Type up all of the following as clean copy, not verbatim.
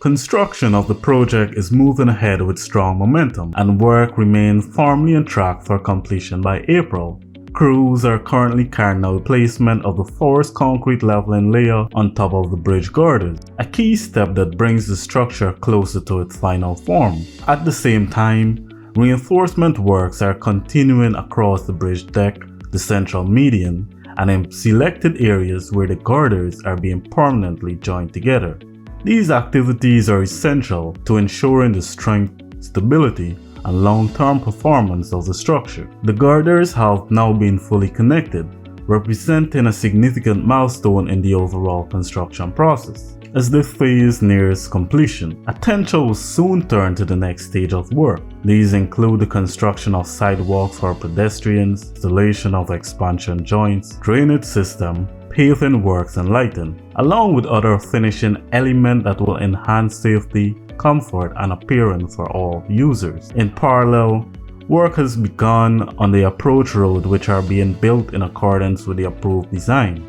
Construction of the project is moving ahead with strong momentum, and work remains firmly on track for completion by April. Crews are currently carrying out replacement of the forced concrete leveling layer on top of the bridge girders, a key step that brings the structure closer to its final form. At the same time, reinforcement works are continuing across the bridge deck, the central median, and in selected areas where the girders are being permanently joined together. These activities are essential to ensuring the strength, stability, and long-term performance of the structure. The girders have now been fully connected, representing a significant milestone in the overall construction process. As this phase nears completion, attention will soon turn to the next stage of work. These include the construction of sidewalks for pedestrians, installation of expansion joints, drainage system, paving works and lighting, along with other finishing elements that will enhance safety, comfort, and appearance for all users. In parallel, work has begun on the approach road, which are being built in accordance with the approved design.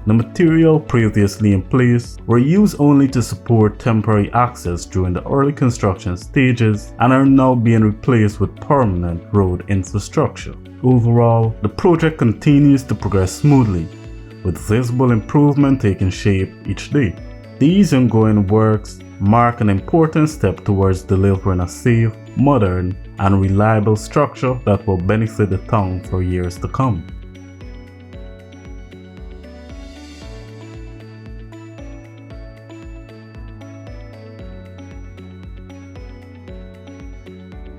The material previously in place were used only to support temporary access during the early construction stages and are now being replaced with permanent road infrastructure. Overall, the project continues to progress smoothly, with visible improvement taking shape each day. These ongoing works mark an important step towards delivering a safe, modern, and reliable structure that will benefit the town for years to come.